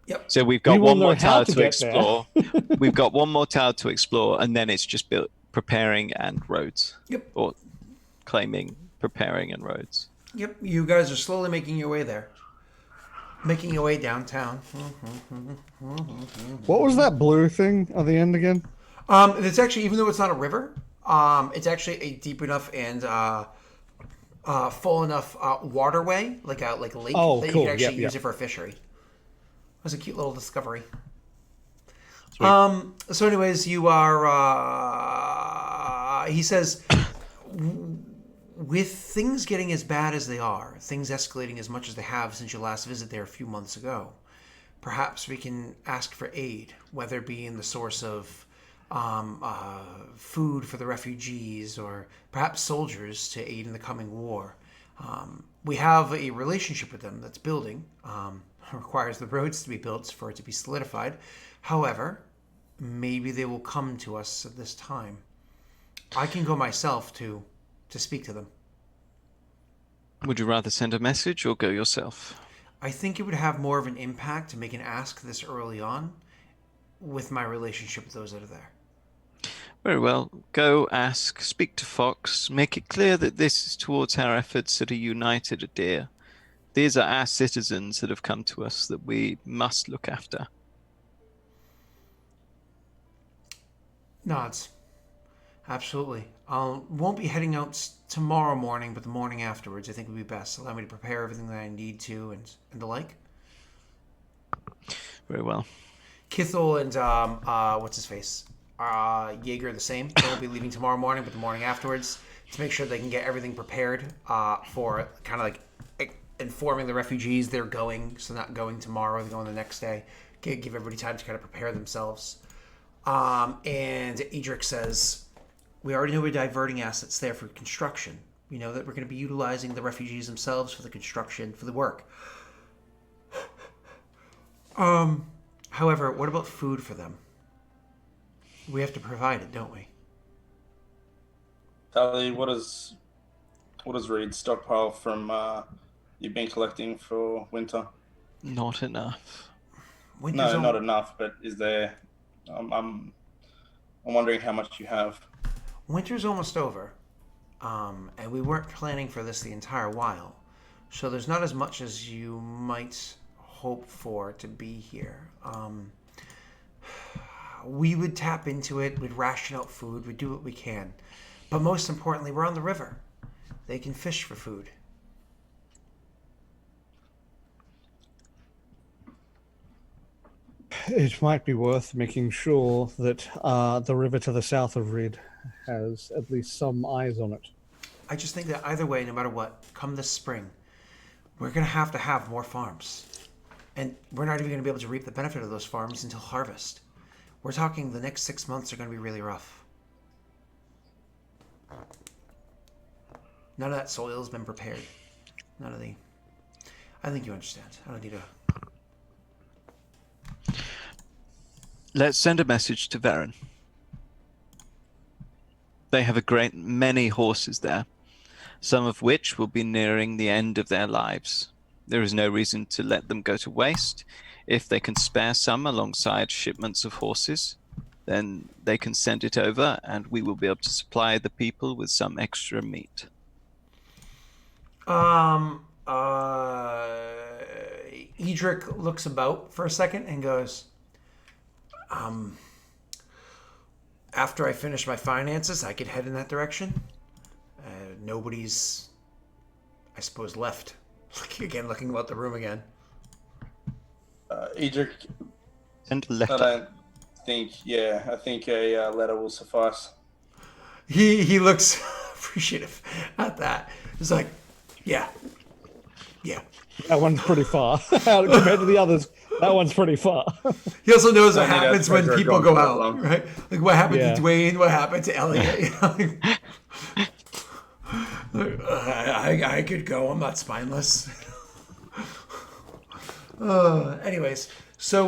A: Yep.
B: So we've
C: We
B: got
C: will
B: one
C: know
B: more
C: how
B: tower
C: to
B: to
C: get there.
B: explore. We've got one more tower to explore, and then it's just preparing and roads.
A: Yep.
B: Or claiming, preparing and roads.
A: Yep. You guys are slowly making your way there. Making your way downtown.
C: What was that blue thing at the end again?
A: It's actually, even though it's not a river, it's actually a deep enough and full enough waterway, like a lake,
C: Oh,
A: that you
C: cool.
A: can actually
C: Yep,
A: use
C: yep.
A: it for a fishery. It was a cute little discovery.
B: Sweet.
A: So, anyways, you are. He says, with things getting as bad as they are, things escalating as much as they have since your last visit there a few months ago, perhaps we can ask for aid, whether it be in the source of food for the refugees or perhaps soldiers to aid in the coming war. We have a relationship with them that's building. Requires the roads to be built for it to be solidified. However, maybe they will come to us at this time. I can go myself to speak to them.
B: Would you rather send a message or go yourself?
A: I think it would have more of an impact to make an ask this early on with my relationship with those that are there.
B: Very well. Go ask, speak to Fox, make it clear that this is towards our efforts at a united Idir. These are our citizens that have come to us that we must look after.
A: Nods. Absolutely. Won't be heading out tomorrow morning, but the morning afterwards I think would be best. Allow me to prepare everything that I need to and the like.
B: Very well.
A: Kithel and what's his face? Jaeger the same. They won't be leaving tomorrow morning, but the morning afterwards to make sure they can get everything prepared for kind of like informing the refugees they're going, so not going tomorrow, they're going the next day. Give everybody time to kind of prepare themselves. And Edric says, we already know we're diverting assets there for construction. We know that we're going to be utilizing the refugees themselves for the construction, for the work. However, what about food for them? We have to provide it, don't we?
D: Tally, what does Reed stockpile from you've been collecting for winter?
B: Not enough.
A: Winter's
D: No, not enough. But is there? I'm wondering how much you have.
A: Winter's almost over, and we weren't planning for this the entire while, so there's not as much as you might hope for to be here. We would tap into it, we'd ration out food, we'd do what we can. But most importantly, we're on the river. They can fish for food.
C: It might be worth making sure that the river to the south of Rid has at least some eyes on it.
A: I just think that either way, no matter what, come this spring, we're going to have more farms. And we're not even going to be able to reap the benefit of those farms until harvest. We're talking the next 6 months are going to be really rough. None of that soil has been prepared. None of the... I think you understand. I don't need to...
B: Let's send a message to Varen. They have a great many horses there, some of which will be nearing the end of their lives. There is no reason to let them go to waste. If they can spare some alongside shipments of horses, then they can send it over and we will be able to supply the people with some extra meat.
A: Edric looks about for a second and goes, after I finish my finances, I could head in that direction. Nobody's, I suppose, left. Again, looking about the room again.
D: Edric,
B: Send a
D: I
B: letter.
D: don't think. Yeah, I think a letter will suffice.
A: He looks appreciative at that. It's like, yeah.
C: That one's pretty far compared to the others. That one's pretty far.
A: He also knows what
D: I think
A: happens
D: that's
A: when
D: better
A: people
D: gone
A: go
D: that
A: out,
D: long.
A: right? Like what happened
C: Yeah.
A: to Dwayne, what happened to Elliot. You know? I could go. I'm not spineless. Anyways, so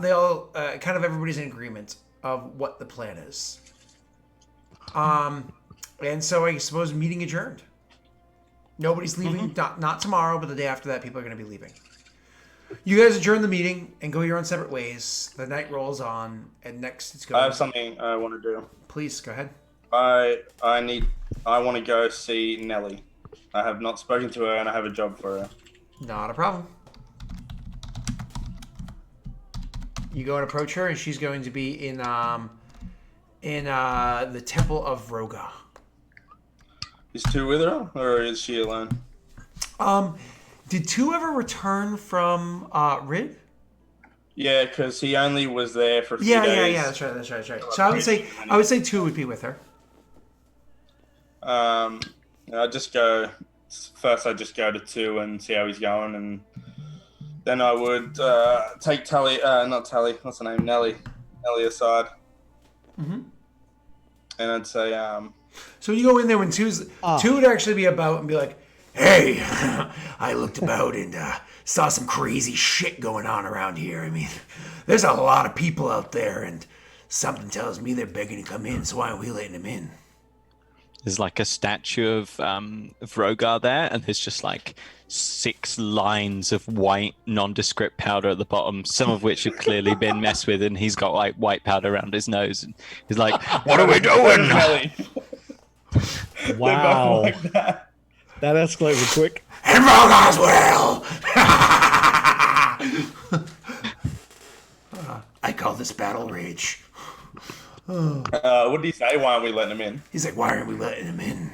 A: they all kind of everybody's in agreement of what the plan is. And so I suppose meeting adjourned. Nobody's leaving. Not tomorrow, but the day after that, people are going to be leaving. You guys adjourn the meeting and go your own separate ways. The night rolls on, and next it's going.
D: I have something I want to do.
A: Please go ahead.
D: I want to go see Nelly. I have not spoken to her, and I have a job for her.
A: Not a problem. You go and approach her, and she's going to be in the Temple of Roga.
D: Is two with her, or is she alone?
A: Did two ever return from Rid?
D: Yeah, because he only was there for a few days.
A: Yeah. That's right. So I would say two would be with her.
D: I just go. First, I just go to two and see how he's going, and then I would take not Tally. What's her name? Nelly aside.
A: Mm-hmm.
D: And I'd say,
A: So when you go in there, when two would actually be about and be like, "Hey, I looked about and saw some crazy shit going on around here. I mean, there's a lot of people out there, and something tells me they're begging to come in. So why aren't we letting them in?"
B: There's like a statue of Vrogar there, and there's just like 6 lines of white nondescript powder at the bottom, some of which have clearly been messed with, and he's got like white powder around his nose, and he's like, "What are we doing?"
D: Nelly.
C: Wow.
D: They're both like that.
C: That escalated quick.
A: And Rogar's will. I call this battle rage.
D: What did he say? Why aren't we letting him in?
A: He's like, "Why aren't we letting him in?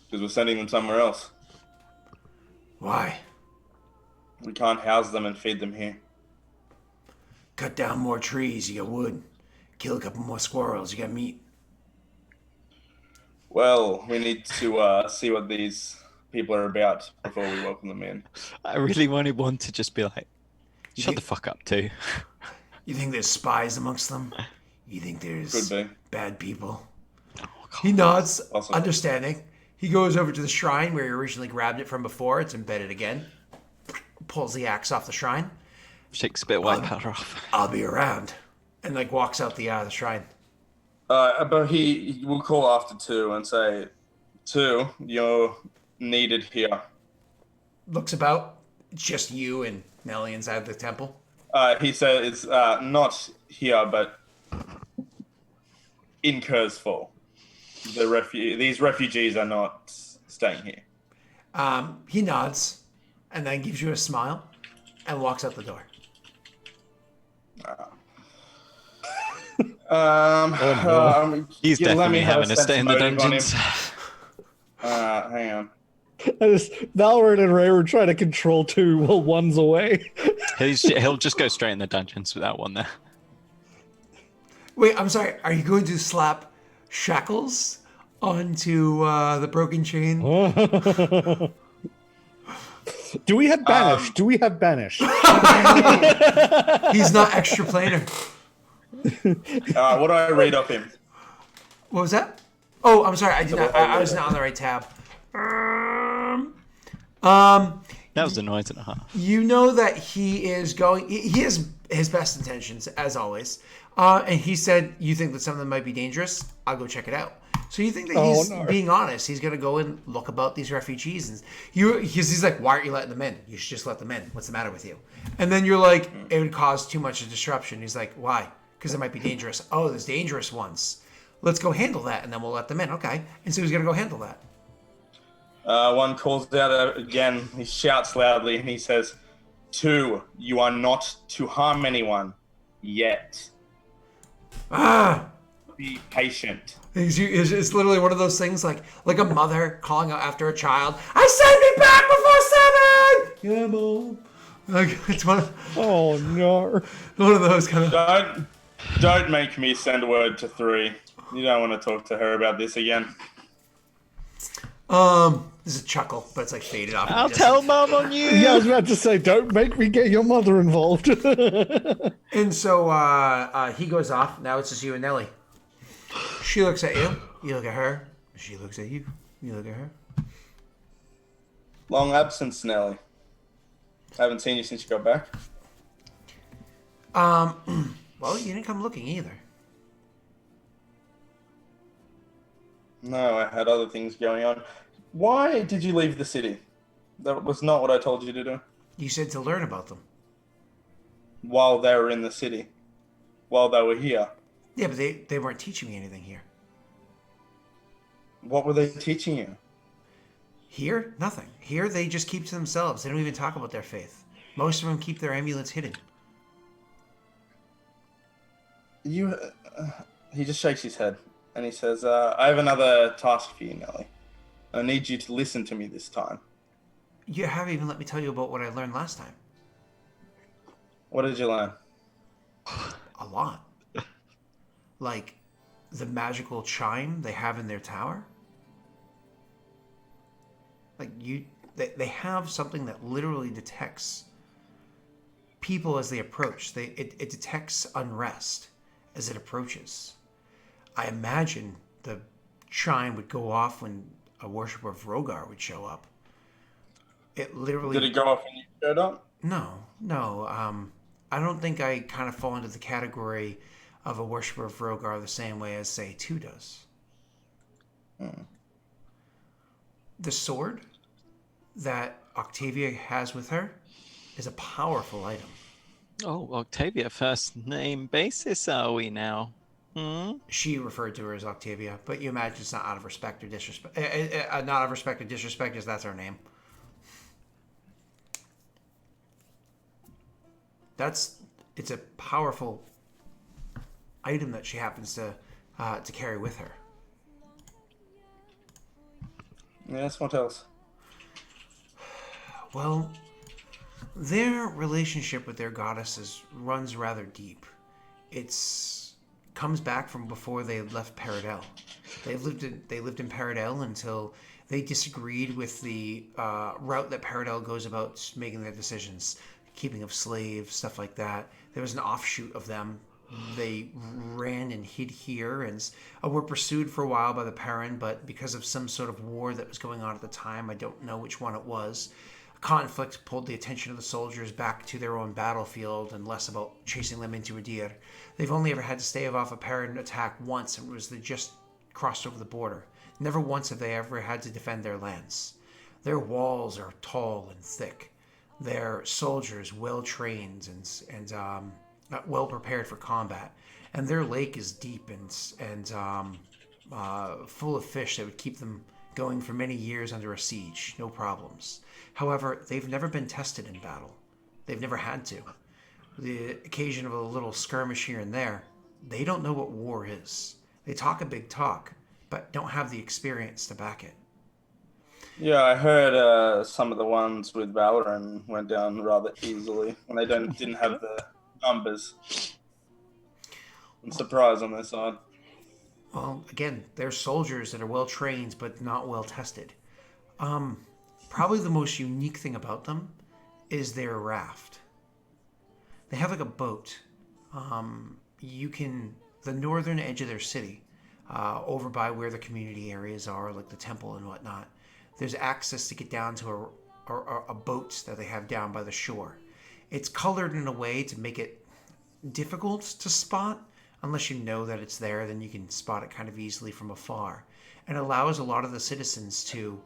D: Because we're sending them somewhere else.
A: Why?
D: We can't house them and feed them here.
A: Cut down more trees, you got wood. Kill a couple more squirrels, you got meat."
D: Well, we need to see what these people are about before we welcome them in.
B: I really wanted one to just be like, "Shut the fuck up, too."
A: You think there's spies amongst them? You think there's
D: Could be.
A: bad people? He nods,
D: Awesome.
A: understanding. He goes over to the shrine where he originally grabbed it from before. It's embedded again. Pulls the axe off the shrine.
B: Shakes a bit of white powder off.
A: "I'll be around," and like walks out the shrine.
D: But he will call after two and say, "Two, you're needed here."
A: Looks about. It's just you and Nelly inside the temple.
D: He said it's not here, but in Kurzfall. These refugees are not staying here.
A: He nods and then gives you a smile and walks out the door.
B: He's
D: you let
B: definitely
D: me have
B: having a stay in the
D: sense motive on
B: dungeons.
D: Hang on.
C: Valorant and Ray were trying to control two while one's away.
B: He'll just go straight in the dungeons without one there.
A: Wait, I'm sorry. Are you going to slap shackles onto the broken chain?
C: Do we have banish?
A: He's not extra planar.
D: What do I read off him?
A: What was that? Oh, I'm sorry. I did not. I was not on the right tab.
B: That was a noise and a half.
A: You know that he is going. He has his best intentions, as always. And he said, "You think that some of them might be dangerous? I'll go check it out." So you think that he's being honest? He's gonna go and look about these refugees, and he's like, "Why aren't you letting them in? You should just let them in. What's the matter with you?" And then you're like, "It would cause too much of disruption." He's like, "Why?" "Because it might be dangerous." "Oh, there's dangerous ones. Let's go handle that, and then we'll let them in." Okay. And so he's gonna go handle that.
D: One calls out again. He shouts loudly and he says, "Two, you are not to harm anyone yet. Be patient."
A: It's literally one of those things like a mother calling out after a child. "I said be back before 7!" "Yeah, Mom." Like, it's one of
C: No.
A: those kind of.
D: Don't make me send word to three. You don't want to talk to her about this again.
A: There's a chuckle, but it's like faded off.
B: I'll tell Mom on you.
C: Yeah, I was about to say, don't make me get your mother involved.
A: And so he goes off. Now it's just you and Nellie. She looks at you. You look at her. She looks at you. You look at her.
D: Long absence, Nelly. Haven't seen you since you got back.
A: Well, you didn't come looking either.
D: No, I had other things going on. Why did you leave the city? That was not what I told you to do.
A: You said to learn about them.
D: While they were in the city. While they were here.
A: Yeah, but they weren't teaching me anything here.
D: What were they teaching you?
A: Here, nothing. Here, they just keep to themselves. They don't even talk about their faith. Most of them keep their amulets hidden.
D: He just shakes his head and he says, I have another task for you, Nelly. I need you to listen to me this time.
A: You haven't even let me tell you about what I learned last time.
D: What did you learn?
A: A lot. Like the magical chime they have in their tower. Like they have something that literally detects people as they approach. It detects unrest as it approaches. I imagine the chime would go off when a worshiper of Rogar would show up. It literally...
D: Did it go off when you showed up?
A: No. I don't think I kind of fall into the category of a worshiper of Rogar the same way as, say, 2 does. The sword that Octavia has with her is a powerful item.
B: Oh, Octavia, first name basis, are we now?
A: She referred to her as Octavia, but you imagine it's not out of respect or disrespect. Not out of respect or disrespect, as that's her name. It's a powerful item that she happens to carry with her.
D: Yes, what else?
A: Well, their relationship with their goddesses runs rather deep. It's comes back from before they left Paradel. They lived in Paradel until they disagreed with the route that Paradel goes about making their decisions, keeping of slaves, stuff like that. There was an offshoot of them. They ran and hid here and were pursued for a while by the Perrin, but because of some sort of war that was going on at the time, I don't know which one it was, conflict pulled the attention of the soldiers back to their own battlefield and less about chasing them into Idir. They've only ever had to stave off a Perrin attack once, and it was they just crossed over the border. Never once have they ever had to defend their lands. Their walls are tall and thick. Their soldiers well trained and well prepared for combat, and their lake is deep and full of fish that would keep them going for many years under a siege, no problems. However, they've never been tested in battle. They've never had to. The occasion of a little skirmish here and there, they don't know what war is. They talk a big talk, but don't have the experience to back it.
D: Yeah, I heard some of the ones with Valorant went down rather easily when they didn't have the numbers. And surprise on their side.
A: Well, again, they're soldiers that are well trained but not well tested. Probably the most unique thing about them is their raft. They have like a boat. The northern edge of their city, over by where the community areas are, like the temple and whatnot, there's access to get down to a boat that they have down by the shore. It's colored in a way to make it difficult to spot. Unless you know that it's there, then you can spot it kind of easily from afar. And allows a lot of the citizens to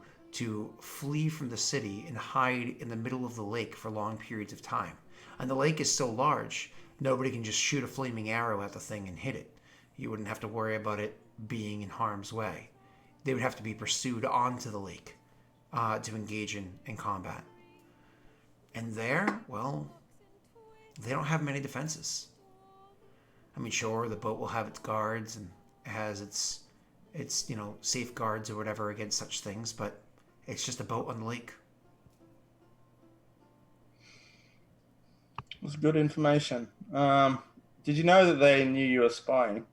A: flee from the city and hide in the middle of the lake for long periods of time. And the lake is so large, nobody can just shoot a flaming arrow at the thing and hit it. You wouldn't have to worry about it being in harm's way. They would have to be pursued onto the lake to engage in combat. And there, well, they don't have many defenses. I mean, sure, the boat will have its guards and has its safeguards or whatever against such things, but it's just a boat on the lake.
D: It was good information. Did you know that they knew you were spying?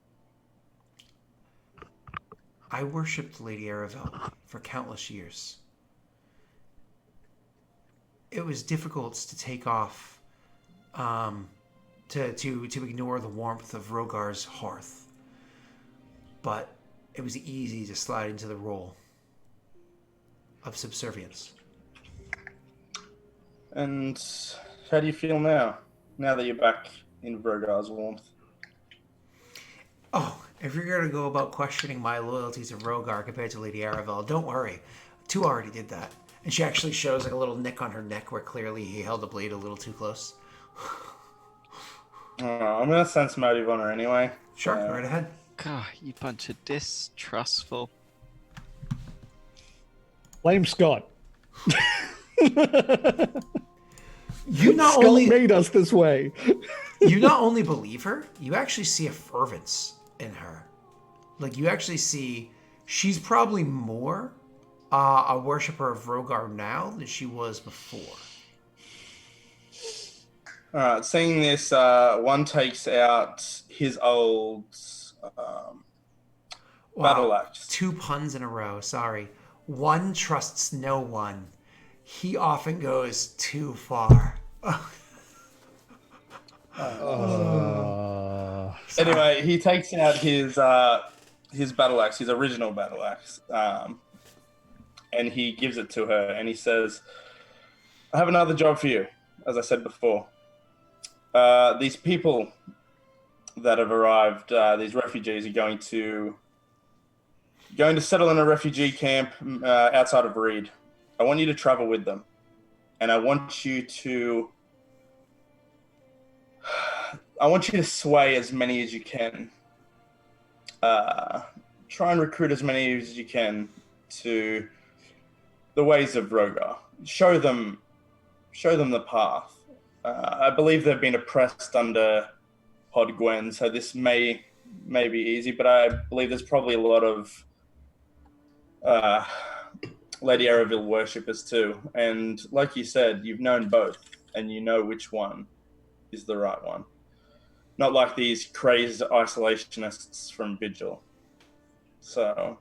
A: I worshipped Lady Aravel for countless years. It was difficult to take off, to ignore the warmth of Rogar's hearth. But it was easy to slide into the role of subservience.
D: And how do you feel now? Now that you're back in Vrogar's warmth?
A: Oh, if you're going to go about questioning my loyalties of Rogar compared to Lady Aravel, don't worry. Two already did that. And she actually shows like a little nick on her neck where clearly he held the blade a little too close.
D: I'm going to sense motive on her anyway.
A: Sure, right ahead.
B: God, you bunch of distrustful.
C: Blame Scott.
A: You not
C: Scott
A: only
C: made us this way.
A: you not only believe her, you actually see a fervence in her. Like you actually see she's probably more a worshiper of Rogar now than she was before.
D: Alright, seeing this, one takes out his old battle axe.
A: 2 puns in a row, sorry. One trusts no one. He often goes too far.
D: Anyway, he takes out his battle axe, his original battle axe, and he gives it to her, and he says, "I have another job for you." As I said before, these people that have arrived, these refugees, are going to settle in a refugee camp outside of Reed. I want you to travel with them, and I want you to sway as many as you can. Try and recruit as many as you can to the ways of Rogar. Show them the path. I believe they've been oppressed under Podgwen, so this may be easy, but I believe there's probably a lot of Lady Aravel worshippers too. And like you said, you've known both, and you know which one is the right one. Not like these crazed isolationists from Vigil. So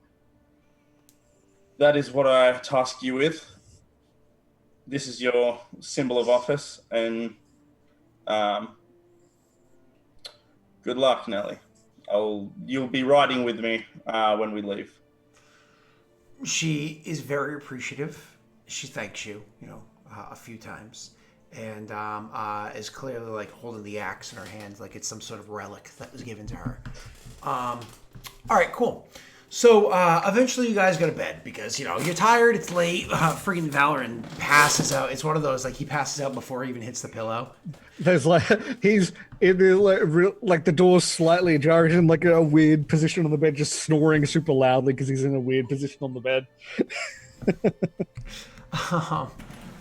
D: that is what I task you with. This is your symbol of office, and good luck, Nelly. You'll be riding with me when we leave.
A: She is very appreciative. She thanks you, a few times. And is clearly like holding the axe in her hand like it's some sort of relic that was given to her. All right, cool. So eventually you guys go to bed because, you're tired, it's late. Freaking Valorant passes out. It's one of those, like, he passes out before he even hits the pillow.
C: There's he's in the door's slightly ajar, in like a weird position on the bed, just snoring super loudly because he's in a weird position on the bed.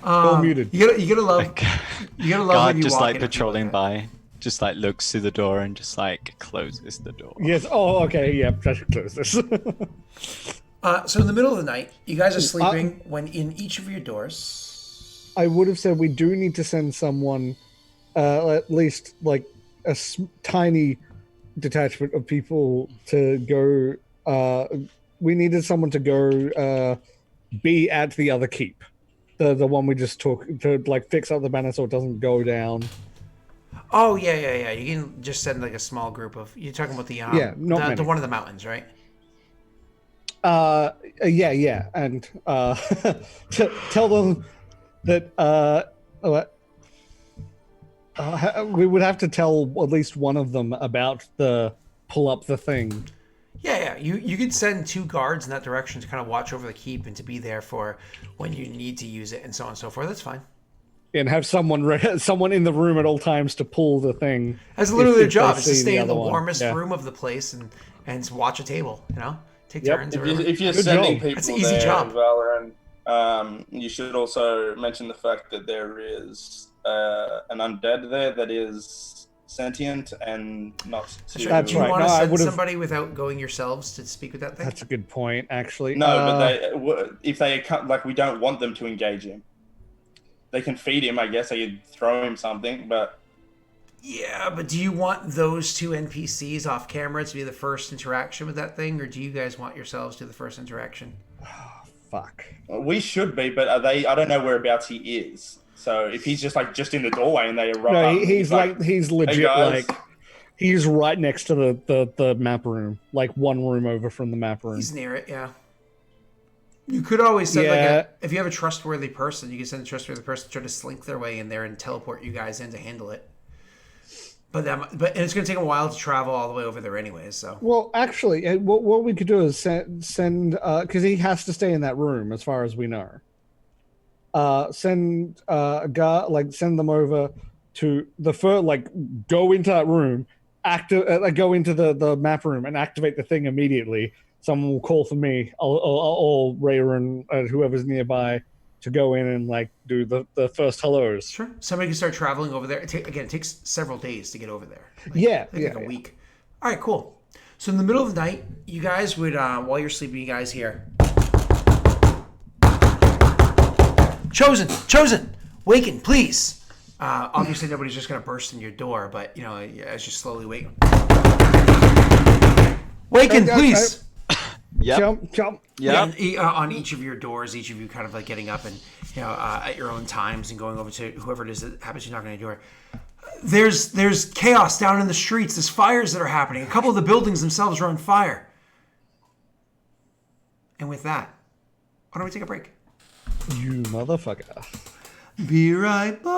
C: All muted.
A: You gotta love
B: God
A: when you
B: just
A: walk
B: like
A: in
B: patrolling by, just like looks through the door and just like closes the door.
C: Yes. Oh, okay. Yep. I should close this.
A: So in the middle of the night, you guys are sleeping when in each of your doors.
C: I would have said we do need to send someone, at least like a tiny detachment of people to go. We needed someone to go be at the other keep. The one we just took to like fix up the banner so it doesn't go down.
A: Oh yeah. You can just send like a small group of. You're talking about the the one of the mountains, right?
C: Yeah, and to tell them that we would have to tell at least one of them about the pull up the thing.
A: Yeah. You could send 2 guards in that direction to kind of watch over the keep and to be there for when you need to use it and so on and so forth. That's fine.
C: And have someone in the room at all times to pull the thing.
A: That's literally their job, is to stay in the
C: one.
A: warmest room of the place and watch a table, Take turns.
D: If you're sending people
A: that's an easy
D: there,
A: job.
D: Valorant, you should also mention the fact that there is an undead there that is sentient and not.
C: That's
A: Do you
C: right.
A: want to
C: I
A: send
C: would've-
A: somebody without going yourselves to speak with that thing?
C: That's a good point, actually.
D: No, but if they can't, like, we don't want them to engage him. They can feed him, I guess. They could throw him something, but
A: Yeah, but do you want those two NPCs off camera to be the first interaction with that thing, or do you guys want yourselves to do the first interaction?
C: Fuck.
D: We should be, but are they? I don't know whereabouts he is. So if he's just in the doorway and they arrive,
C: No, he's
D: "Hey,
C: legit
D: guys."
C: he's right next to the map room, like one room over from the map room.
A: He's near it, yeah. You could always send if you have a trustworthy person, you can send a trustworthy person to try to slink their way in there and teleport you guys in to handle it. But and it's going to take a while to travel all the way over there anyways. So
C: Well, actually, what we could do is send because he has to stay in that room as far as we know. Send a guy, send them over to the first, go into that room, go into the map room and activate the thing immediately. Someone will call for me. I'll Rhea and whoever's nearby to go in and do the first hellos.
A: sure, somebody can start traveling over there. It takes several days to get over there.
C: Yeah,
A: like a week. All right, cool. So in the middle of the night, you guys would while you're sleeping, you guys hear Chosen, waken, please. Obviously, nobody's just going to burst in your door, but as you slowly wake, waken, please.
B: Yep.
C: Jump.
B: Yep.
A: On each of your doors, each of you kind of getting up and at your own times and going over to whoever it is that happens to knock on your door. There's chaos down in the streets. There's fires that are happening. A couple of the buildings themselves are on fire. And with that, why don't we take a break?
C: You motherfucker.
A: Be right back.